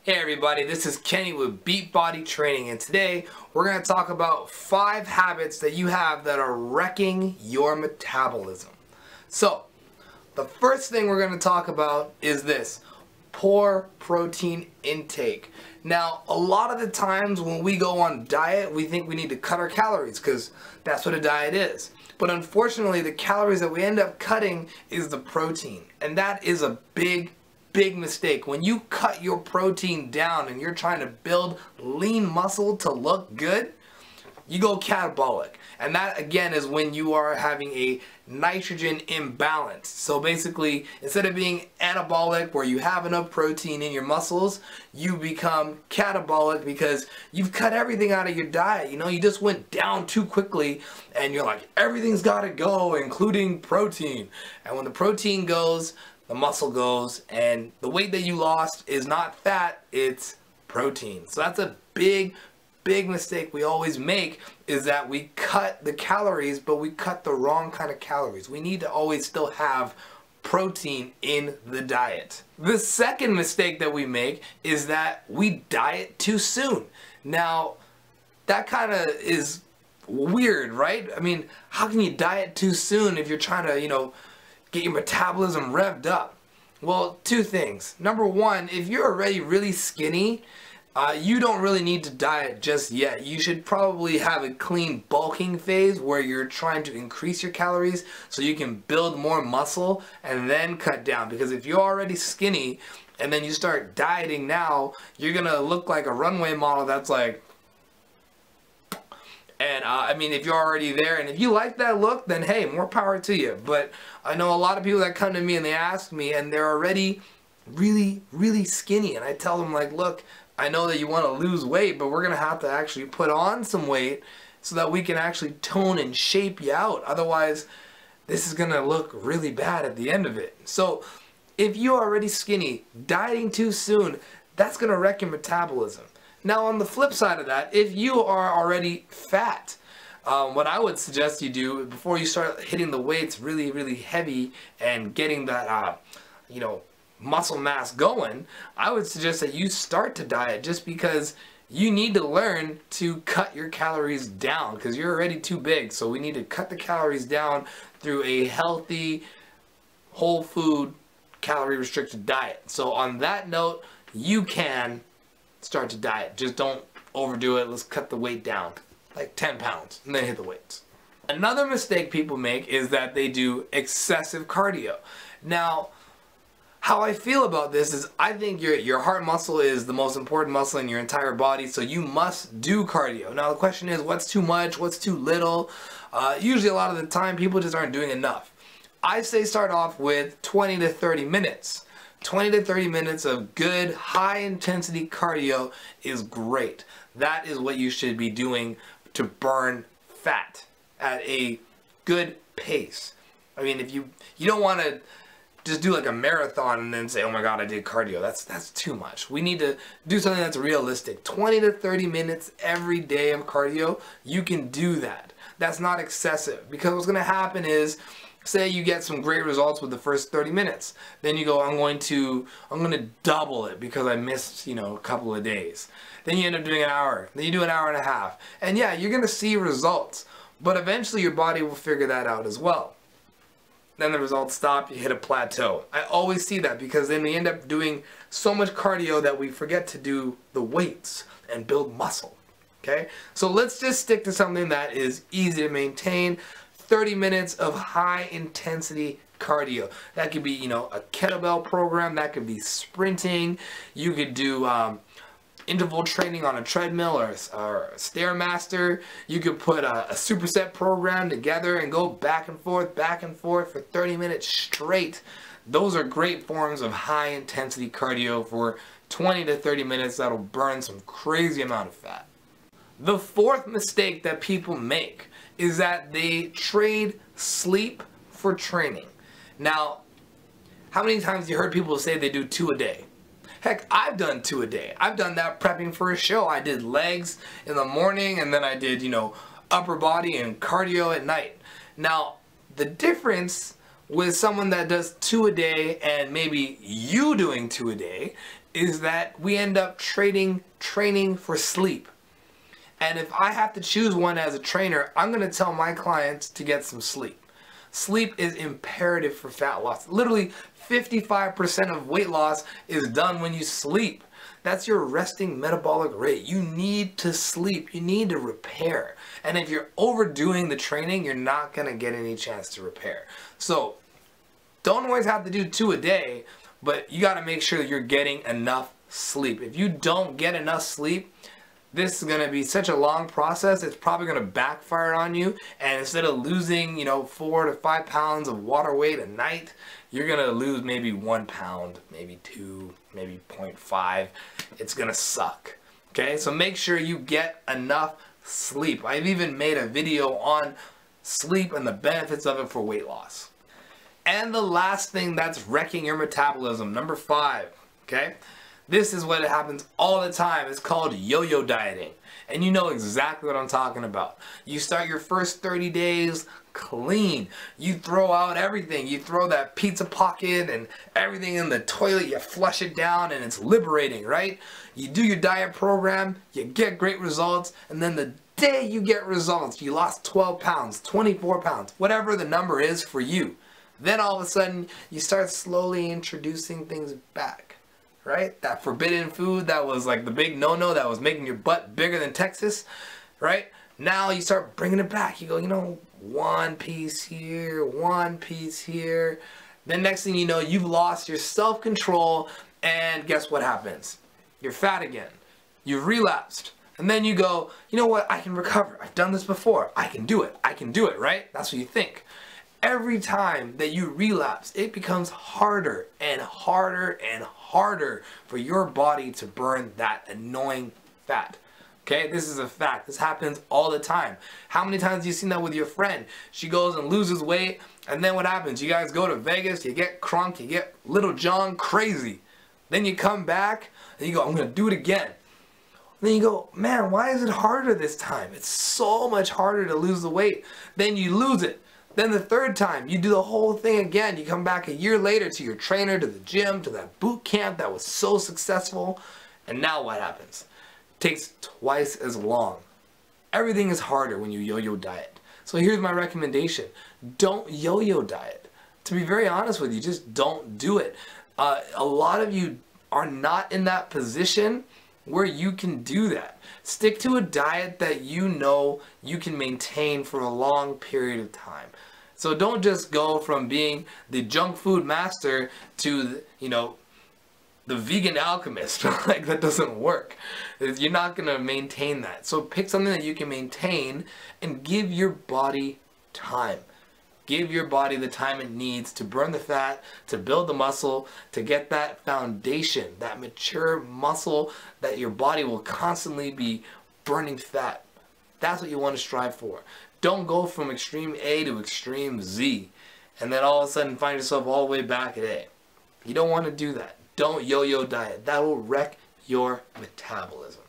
Hey everybody, this is Kenny with Beat Body Training, and today we're going to talk about 5 habits that you have that are wrecking your metabolism. So, the first thing we're going to talk about is this: poor protein intake. Now, a lot of the times when we go on diet, we think we need to cut our calories because that's what a diet is. But unfortunately, the calories that we end up cutting is the protein, and that is a big mistake. When you cut your protein down and you're trying to build lean muscle to look good, you go catabolic. And that again is when you are having a nitrogen imbalance. So basically, instead of being anabolic where you have enough protein in your muscles, you become catabolic because you've cut everything out of your diet. You know, you just went down too quickly and you're like, everything's got to go, including protein. And when the protein goes, the muscle goes, and the weight that you lost is not fat, it's protein. So that's a big mistake we always make, is that we cut the calories, but we cut the wrong kind of calories. We need to always still have protein in the diet. The second mistake that we make is that we diet too soon. Now, that kind of is weird, right? I mean, how can you diet too soon if you're trying to, get your metabolism revved up? Well, 2 things. Number 1, if you're already really skinny, you don't really need to diet just yet. You should probably have a clean bulking phase where you're trying to increase your calories so you can build more muscle and then cut down. Because if you're already skinny and then you start dieting now, you're gonna look like a runway model that's like, and I mean, if you're already there and if you like that look, then hey, more power to you. But I know a lot of people that come to me and they ask me and they're already really skinny, and I tell them, like, look, I know that you want to lose weight, but we're gonna have to actually put on some weight so that we can actually tone and shape you out. Otherwise, this is gonna look really bad at the end of it. So if you're already skinny, dieting too soon, that's gonna wreck your metabolism. Now, on the flip side of that, if you are already fat, what I would suggest you do before you start hitting the weights really heavy and getting that, muscle mass going, I would suggest that you start to diet, just because you need to learn to cut your calories down because you're already too big. So we need to cut the calories down through a healthy, whole food, calorie restricted diet. So on that note, you can start to diet. Just don't overdo it. Let's cut the weight down like 10 pounds and then hit the weights. Another mistake people make is that they do excessive cardio. Now, how I feel about this is I think your heart muscle is the most important muscle in your entire body, so you must do cardio. Now the question is, what's too much, what's too little? Usually a lot of the time people just aren't doing enough. I say start off with 20 to 30 minutes. 20 to 30 minutes of good, high-intensity cardio is great. That is what you should be doing to burn fat at a good pace. I mean, if you don't want to just do like a marathon and then say, oh my god, I did cardio. That's too much. We need to do something that's realistic. 20 to 30 minutes every day of cardio, you can do that. That's not excessive, because what's going to happen is, say you get some great results with the first 30 minutes. Then you go, I'm going to double it because I missed, a couple of days. Then you end up doing an hour. Then you do an hour and a half. And yeah, you're going to see results. But eventually your body will figure that out as well. Then the results stop, you hit a plateau. I always see that because then we end up doing so much cardio that we forget to do the weights and build muscle. Okay? So let's just stick to something that is easy to maintain. 30 minutes of high intensity cardio. That could be, a kettlebell program. That could be sprinting. You could do interval training on a treadmill or a Stairmaster. You could put a superset program together and go back and forth for 30 minutes straight. Those are great forms of high intensity cardio for 20 to 30 minutes that'll burn some crazy amount of fat. The fourth mistake that people make is that they trade sleep for training. Now, how many times have you heard people say they do 2 a day? Heck, I've done 2 a day. I've done that prepping for a show. I did legs in the morning and then I did, upper body and cardio at night. Now, the difference with someone that does 2 a day and maybe you doing 2 a day is that we end up trading training for sleep. And if I have to choose one as a trainer, I'm going to tell my clients to get some sleep. Sleep is imperative for fat loss. Literally 55% of weight loss is done when you sleep. That's your resting metabolic rate. You need to sleep. You need to repair. And if you're overdoing the training, you're not going to get any chance to repair. So don't always have to do 2 a day, but you got to make sure that you're getting enough sleep. If you don't get enough sleep, this is going to be such a long process. It's probably going to backfire on you. And instead of losing, 4 to 5 pounds of water weight a night, you're going to lose maybe 1 pound, maybe 2, maybe 0.5. It's going to suck. Okay, so make sure you get enough sleep. I've even made a video on sleep and the benefits of it for weight loss. And the last thing that's wrecking your metabolism, number 5, okay? This is what happens all the time. It's called yo-yo dieting. And you know exactly what I'm talking about. You start your first 30 days clean. You throw out everything. You throw that pizza pocket and everything in the toilet. You flush it down and it's liberating, right? You do your diet program. You get great results. And then the day you get results, you lost 12 pounds, 24 pounds, whatever the number is for you. Then all of a sudden, you start slowly introducing things back. Right? That forbidden food that was like the big no-no that was making your butt bigger than Texas, right? Now you start bringing it back. You go, 1 piece here, 1 piece here. Then next thing you know, you've lost your self-control, and guess what happens? You're fat again. You've relapsed. And then you go, you know what? I can recover. I've done this before. I can do it. I can do it, right? That's what you think. Every time that you relapse, it becomes harder and harder and harder for your body to burn that annoying fat. Okay, this is a fact. This happens all the time. How many times have you seen that with your friend? She goes and loses weight, and then what happens? You guys go to Vegas, you get crunk, you get Little John crazy. Then you come back, and you go, I'm going to do it again. And then you go, man, why is it harder this time? It's so much harder to lose the weight. Then you lose it. Then the third time, you do the whole thing again. You come back a year later to your trainer, to the gym, to that boot camp that was so successful. And now what happens? It takes twice as long. Everything is harder when you yo-yo diet. So here's my recommendation. Don't yo-yo diet. To be very honest with you, just don't do it. A lot of you are not in that position where you can do that. Stick to a diet that you know you can maintain for a long period of time. So don't just go from being the junk food master to, the vegan alchemist. Like, that doesn't work. You're not going to maintain that. So pick something that you can maintain and give your body time. Give your body the time it needs to burn the fat, to build the muscle, to get that foundation, that mature muscle that your body will constantly be burning fat. That's what you want to strive for. Don't go from extreme A to extreme Z and then all of a sudden find yourself all the way back at A. You don't want to do that. Don't yo-yo diet. That will wreck your metabolism.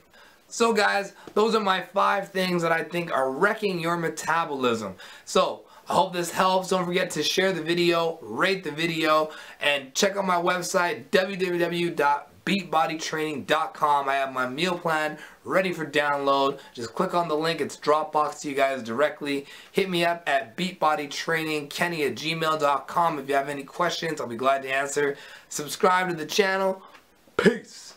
So guys, those are my 5 things that I think are wrecking your metabolism. So I hope this helps. Don't forget to share the video, rate the video, and check out my website, www.beatbodytraining.com. I have my meal plan ready for download. Just click on the link. It's Dropbox to you guys directly. Hit me up at beatbodytrainingkenny@gmail.com if you have any questions. I'll be glad to answer. Subscribe to the channel. Peace.